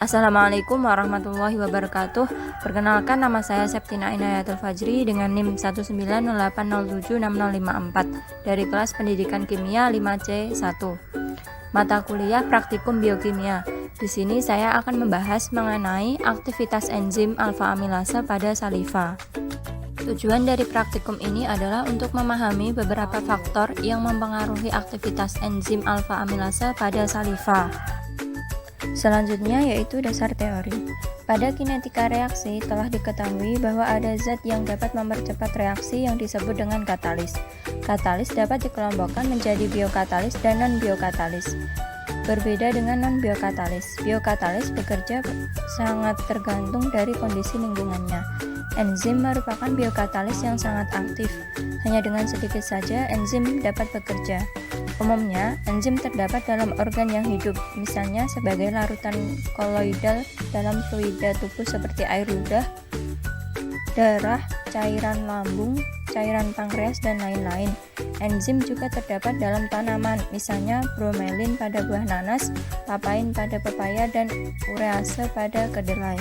Assalamualaikum warahmatullahi wabarakatuh. Perkenalkan, nama saya Septina Inayatul Fajri dengan NIM 190807654 dari kelas Pendidikan Kimia 5C1. Mata kuliah Praktikum Biokimia. Di sini saya akan membahas mengenai aktivitas enzim alfa amilase pada saliva. Tujuan dari praktikum ini adalah untuk memahami beberapa faktor yang mempengaruhi aktivitas enzim alfa amilase pada saliva. Selanjutnya yaitu dasar teori. Pada kinetika reaksi telah diketahui bahwa ada zat yang dapat mempercepat reaksi yang disebut dengan katalis. Katalis dapat dikelompokkan menjadi biokatalis dan non-biokatalis. Berbeda dengan non-biokatalis, biokatalis bekerja sangat tergantung dari kondisi lingkungannya. Enzim merupakan biokatalis yang sangat aktif. Hanya dengan sedikit saja enzim dapat bekerja. Umumnya, enzim terdapat dalam organ yang hidup, misalnya sebagai larutan koloidal dalam fluida tubuh seperti air ludah, darah, cairan lambung, cairan pankreas, dan lain-lain. Enzim juga terdapat dalam tanaman, misalnya bromelin pada buah nanas, papain pada pepaya, dan urease pada kedelai.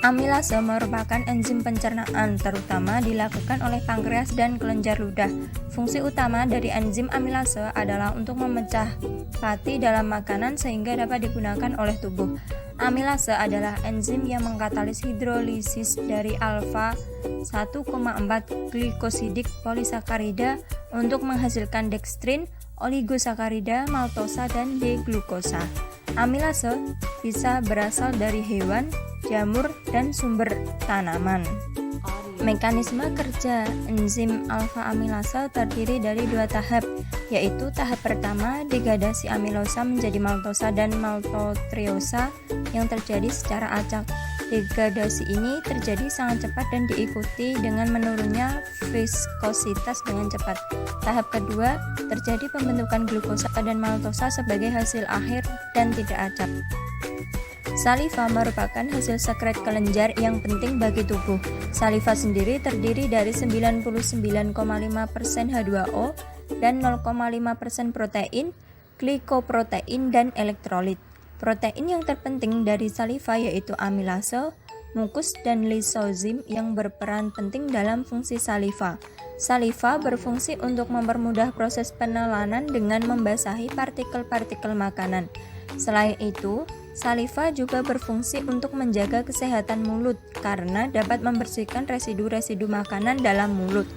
Amilase merupakan enzim pencernaan, terutama dilakukan oleh pankreas dan kelenjar ludah. Fungsi utama dari enzim amilase adalah untuk memecah fatty dalam makanan sehingga dapat digunakan oleh tubuh. Amilase adalah enzim yang mengkatalis hidrolisis dari alfa 1,4 glikosidik polisakarida untuk menghasilkan dekstrin, oligosakarida, maltosa, dan D-glukosa. Amilase bisa berasal dari hewan, jamur, dan sumber tanaman. Mekanisme kerja enzim alfa amilase terdiri dari dua tahap, yaitu tahap pertama degradasi amilosa menjadi maltosa dan maltotriosa yang terjadi secara acak. Degradasi ini terjadi sangat cepat dan diikuti dengan menurunnya viskositas dengan cepat. Tahap kedua terjadi pembentukan glukosa dan maltosa sebagai hasil akhir dan tidak acak. Saliva merupakan hasil sekret kelenjar yang penting bagi tubuh. Saliva sendiri terdiri dari 99,5% H2O dan 0,5% protein, glikoprotein, dan elektrolit. Protein yang terpenting dari saliva yaitu amilase, mukus, dan lisozim yang berperan penting dalam fungsi saliva. Saliva berfungsi untuk mempermudah proses penelanan dengan membasahi partikel-partikel makanan. Selain itu, saliva juga berfungsi untuk menjaga kesehatan mulut karena dapat membersihkan residu-residu makanan dalam mulut.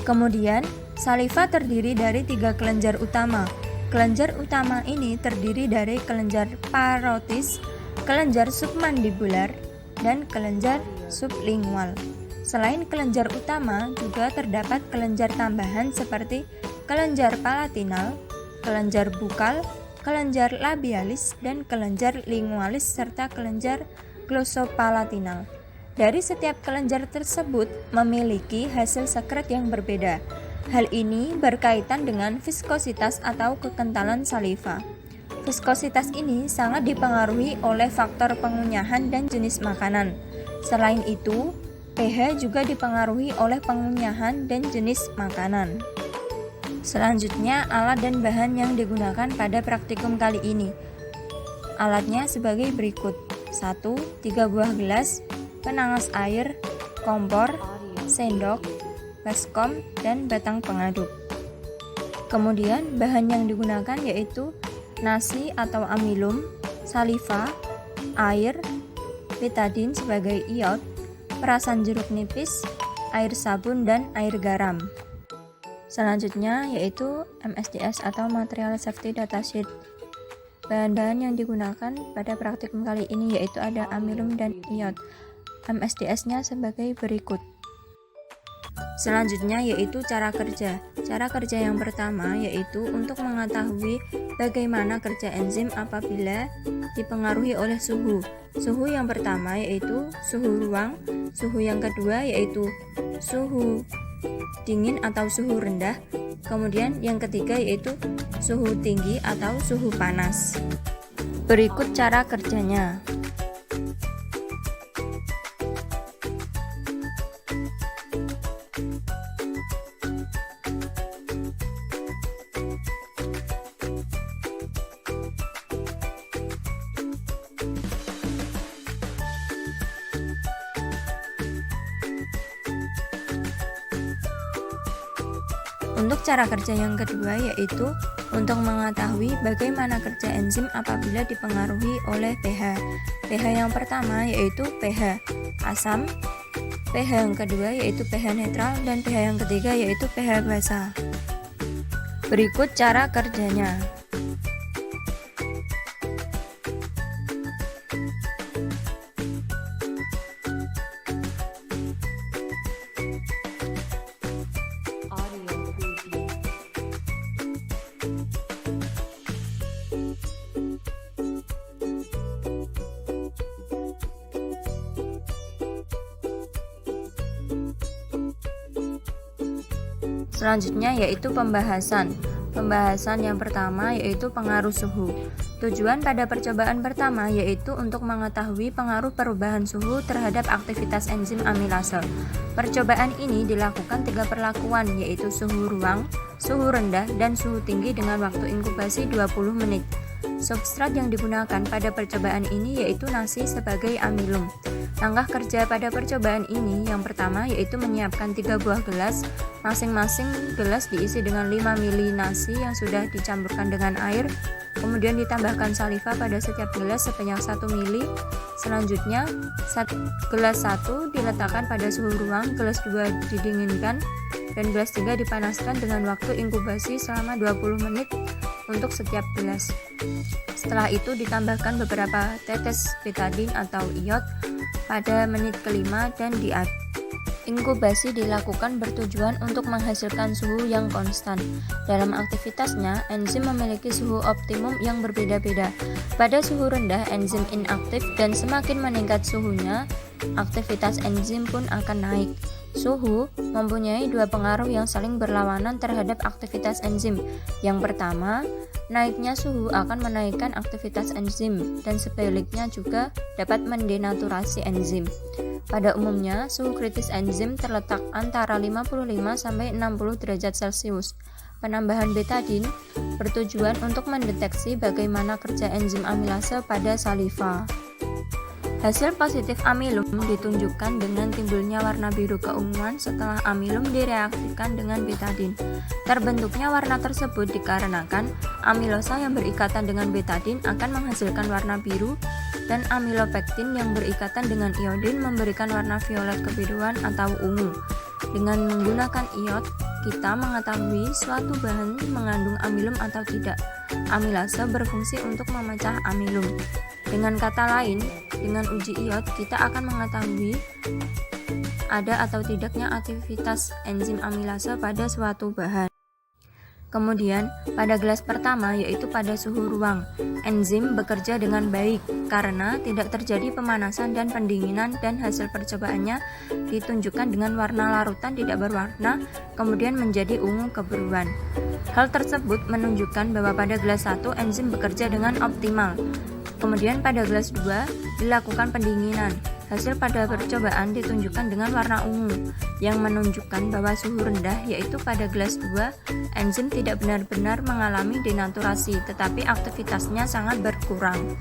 Kemudian, saliva terdiri dari 3 kelenjar utama. Kelenjar utama ini terdiri dari kelenjar parotis, kelenjar submandibular, dan kelenjar sublingual. Selain kelenjar utama, juga terdapat kelenjar tambahan seperti kelenjar palatinal, kelenjar bukal, kelenjar labialis, dan kelenjar lingualis, serta kelenjar glossopalatinal. Dari setiap kelenjar tersebut memiliki hasil sekret yang berbeda. Hal ini berkaitan dengan viskositas atau kekentalan saliva. Viskositas ini sangat dipengaruhi oleh faktor pengunyahan dan jenis makanan. Selain itu, pH juga dipengaruhi oleh pengunyahan dan jenis makanan. Selanjutnya, alat dan bahan yang digunakan pada praktikum kali ini. Alatnya sebagai berikut. 1. 3 buah gelas, penangas air, kompor, sendok, baskom, dan batang pengaduk. Kemudian, bahan yang digunakan yaitu nasi atau amilum, saliva, air, betadin sebagai iod, perasan jeruk nipis, air sabun, dan air garam. Selanjutnya yaitu MSDS atau Material Safety Datasheet. Bahan-bahan yang digunakan pada praktikum kali ini yaitu ada amilum dan iod. MSDS-nya sebagai berikut. Selanjutnya yaitu cara kerja. Cara kerja yang pertama yaitu untuk mengetahui bagaimana kerja enzim apabila dipengaruhi oleh suhu. Suhu yang pertama yaitu suhu ruang, suhu yang kedua yaitu suhu dingin atau suhu rendah, kemudian yang ketiga yaitu suhu tinggi atau suhu panas. Berikut cara kerjanya. Untuk cara kerja yang kedua yaitu untuk mengetahui bagaimana kerja enzim apabila dipengaruhi oleh pH. pH yang pertama yaitu pH asam, pH yang kedua yaitu pH netral, dan pH yang ketiga yaitu pH basa. Berikut cara kerjanya. Selanjutnya yaitu pembahasan. Pembahasan yang pertama yaitu pengaruh suhu. Tujuan pada percobaan pertama yaitu untuk mengetahui pengaruh perubahan suhu terhadap aktivitas enzim amilase. Percobaan ini dilakukan 3 perlakuan yaitu suhu ruang, suhu rendah, dan suhu tinggi dengan waktu inkubasi 20 menit. Substrat yang digunakan pada percobaan ini yaitu nasi sebagai amilum. Langkah kerja pada percobaan ini yang pertama yaitu menyiapkan 3 buah gelas. Masing-masing gelas diisi dengan 5 ml nasi yang sudah dicampurkan dengan air. Kemudian ditambahkan saliva pada setiap gelas sebanyak 1 ml. Selanjutnya, gelas 1 diletakkan pada suhu ruang, gelas 2 didinginkan, dan gelas 3 dipanaskan dengan waktu inkubasi selama 20 menit untuk setiap gelas. Setelah itu ditambahkan beberapa tetes betadine atau iod pada menit kelima dan diaduk. Inkubasi dilakukan bertujuan untuk menghasilkan suhu yang konstan. Dalam aktivitasnya, enzim memiliki suhu optimum yang berbeda-beda. Pada suhu rendah, enzim inaktif dan semakin meningkat suhunya, aktivitas enzim pun akan naik. Suhu mempunyai 2 pengaruh yang saling berlawanan terhadap aktivitas enzim. Yang pertama, naiknya suhu akan menaikkan aktivitas enzim dan sebaliknya juga dapat mendenaturasi enzim. Pada umumnya, suhu kritis enzim terletak antara 55 sampai 60 derajat Celcius. Penambahan betadine bertujuan untuk mendeteksi bagaimana kerja enzim amilase pada saliva. Hasil positif amilum ditunjukkan dengan timbulnya warna biru keunguan setelah amilum direaksikan dengan betadine. Terbentuknya warna tersebut dikarenakan amilosa yang berikatan dengan betadine akan menghasilkan warna biru dan amilopektin yang berikatan dengan iodin memberikan warna violet kebiruan atau ungu. Dengan menggunakan iod, kita mengetahui suatu bahan mengandung amilum atau tidak. Amilase berfungsi untuk memecah amilum. Dengan kata lain, dengan uji iod kita akan mengetahui ada atau tidaknya aktivitas enzim amilase pada suatu bahan. Kemudian, pada gelas pertama yaitu pada suhu ruang, enzim bekerja dengan baik karena tidak terjadi pemanasan dan pendinginan dan hasil percobaannya ditunjukkan dengan warna larutan tidak berwarna kemudian menjadi ungu kebiruan. Hal tersebut menunjukkan bahwa pada gelas 1 enzim bekerja dengan optimal. Kemudian pada gelas 2 dilakukan pendinginan. Hasil pada percobaan ditunjukkan dengan warna ungu yang menunjukkan bahwa suhu rendah yaitu pada gelas 2 enzim tidak benar-benar mengalami denaturasi tetapi aktivitasnya sangat berkurang.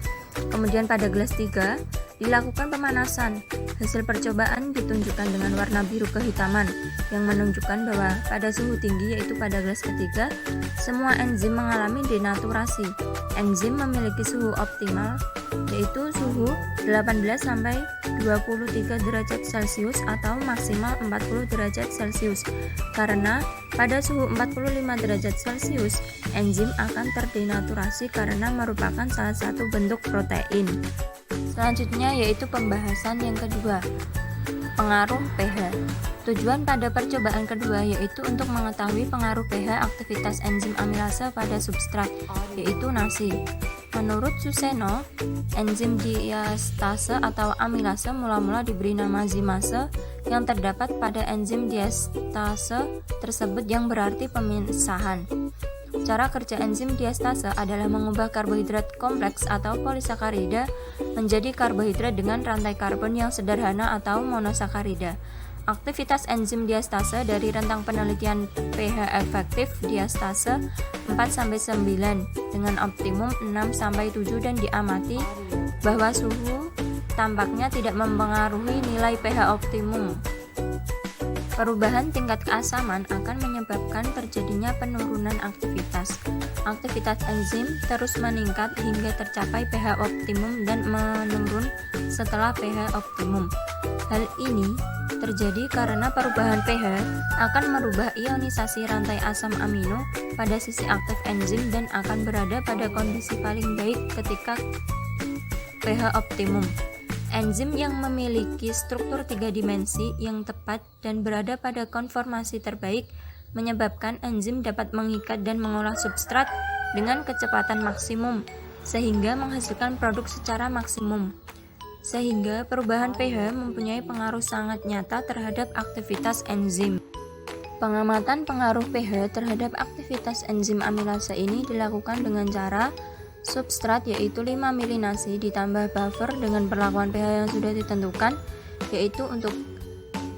Kemudian pada gelas 3 dilakukan pemanasan. Hasil percobaan ditunjukkan dengan warna biru kehitaman yang menunjukkan bahwa pada suhu tinggi yaitu pada gelas ketiga semua enzim mengalami denaturasi. Enzim memiliki suhu optimal yaitu suhu 18 sampai 23 derajat Celcius atau maksimal 40 derajat Celcius. Karena pada suhu 45 derajat Celcius enzim akan terdenaturasi karena merupakan salah satu bentuk protein. Selanjutnya yaitu pembahasan yang kedua, pengaruh pH. Tujuan pada percobaan kedua yaitu untuk mengetahui pengaruh pH aktivitas enzim amilase pada substrat, yaitu nasi. Menurut Suseno, enzim diastase atau amilase mula-mula diberi nama zimase yang terdapat pada enzim diastase tersebut yang berarti pemisahan. Cara kerja enzim diastase adalah mengubah karbohidrat kompleks atau polisakarida menjadi karbohidrat dengan rantai karbon yang sederhana atau monosakarida. Aktivitas enzim diastase dari rentang penelitian pH efektif diastase 4-9 dengan optimum 6-7 dan diamati bahwa suhu tampaknya tidak mempengaruhi nilai pH optimum. Perubahan tingkat keasaman akan menyebabkan terjadinya penurunan aktivitas. Aktivitas enzim terus meningkat hingga tercapai pH optimum dan menurun setelah pH optimum. Hal ini terjadi karena perubahan pH akan merubah ionisasi rantai asam amino pada sisi aktif enzim dan akan berada pada kondisi paling baik ketika pH optimum. Enzim yang memiliki struktur 3 dimensi yang tepat dan berada pada konformasi terbaik menyebabkan enzim dapat mengikat dan mengolah substrat dengan kecepatan maksimum sehingga menghasilkan produk secara maksimum. Sehingga perubahan pH mempunyai pengaruh sangat nyata terhadap aktivitas enzim. Pengamatan pengaruh pH terhadap aktivitas enzim amilase ini dilakukan dengan cara substrat yaitu 5 milinasi ditambah buffer dengan perlakuan pH yang sudah ditentukan, yaitu untuk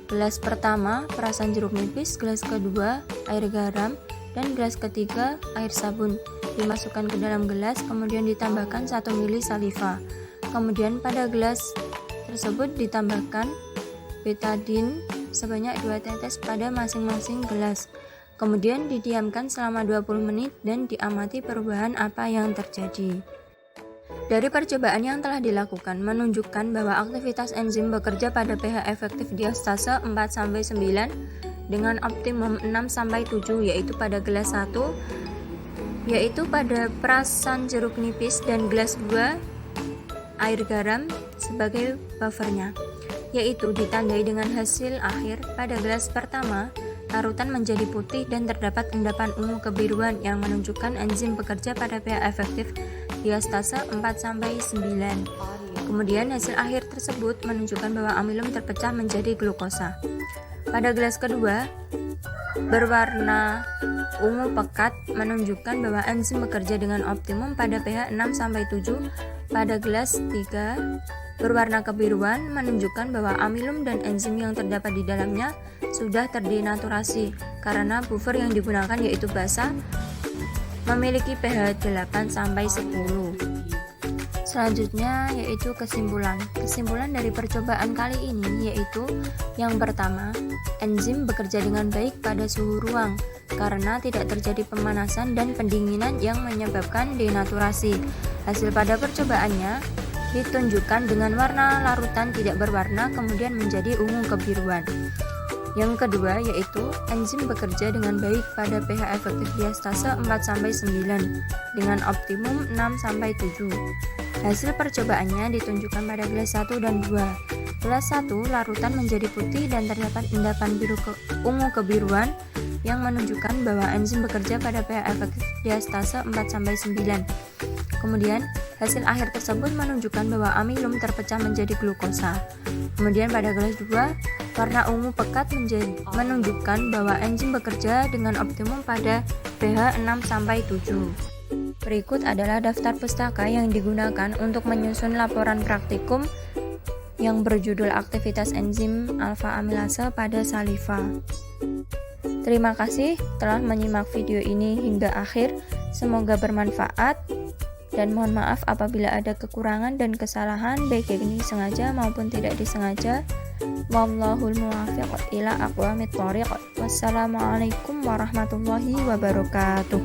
gelas pertama perasan jeruk nipis, gelas kedua air garam, dan gelas ketiga air sabun. Dimasukkan ke dalam gelas, kemudian ditambahkan 1 ml saliva. Kemudian pada gelas tersebut ditambahkan betadine sebanyak 2 tetes pada masing-masing gelas. Kemudian didiamkan selama 20 menit dan diamati perubahan apa yang terjadi. Dari percobaan yang telah dilakukan menunjukkan bahwa aktivitas enzim bekerja pada pH efektif diastase 4-9 dengan optimum 6-7, yaitu pada gelas 1, yaitu pada perasan jeruk nipis, dan gelas 2 air garam sebagai buffernya, yaitu ditandai dengan hasil akhir pada gelas pertama. Larutan menjadi putih dan terdapat endapan ungu kebiruan yang menunjukkan enzim bekerja pada pH efektif diastase 4-9. Kemudian hasil akhir tersebut menunjukkan bahwa amilum terpecah menjadi glukosa. Pada gelas kedua berwarna ungu pekat menunjukkan bahwa enzim bekerja dengan optimum pada pH 6-7. Pada gelas 3 berwarna kebiruan menunjukkan bahwa amilum dan enzim yang terdapat di dalamnya sudah terdenaturasi karena buffer yang digunakan yaitu basa memiliki pH 8-10. Selanjutnya yaitu kesimpulan. Kesimpulan dari percobaan kali ini yaitu yang pertama, enzim bekerja dengan baik pada suhu ruang karena tidak terjadi pemanasan dan pendinginan yang menyebabkan denaturasi. Hasil pada percobaannya ditunjukkan dengan warna larutan tidak berwarna kemudian menjadi ungu kebiruan. Yang kedua yaitu enzim bekerja dengan baik pada pH efektif diastase 4-9 dengan optimum 6-7. Hasil percobaannya ditunjukkan pada gelas 1 dan 2. Gelas 1 larutan menjadi putih dan terdapat endapan ungu kebiruan yang menunjukkan bahwa enzim bekerja pada pH efektif diastase 4-9. Kemudian hasil akhir tersebut menunjukkan bahwa amilum terpecah menjadi glukosa. Kemudian pada gelas 2, warna ungu pekat menunjukkan bahwa enzim bekerja dengan optimum pada pH 6-7. Berikut adalah daftar pustaka yang digunakan untuk menyusun laporan praktikum yang berjudul aktivitas enzim alfa amilase pada saliva. Terima kasih telah menyimak video ini hingga akhir. Semoga bermanfaat. Dan mohon maaf apabila ada kekurangan dan kesalahan baik yang disengaja maupun tidak disengaja. Wallahul muwaffiq ila aqwamit thoriq. Wassalamualaikum warahmatullahi wabarakatuh.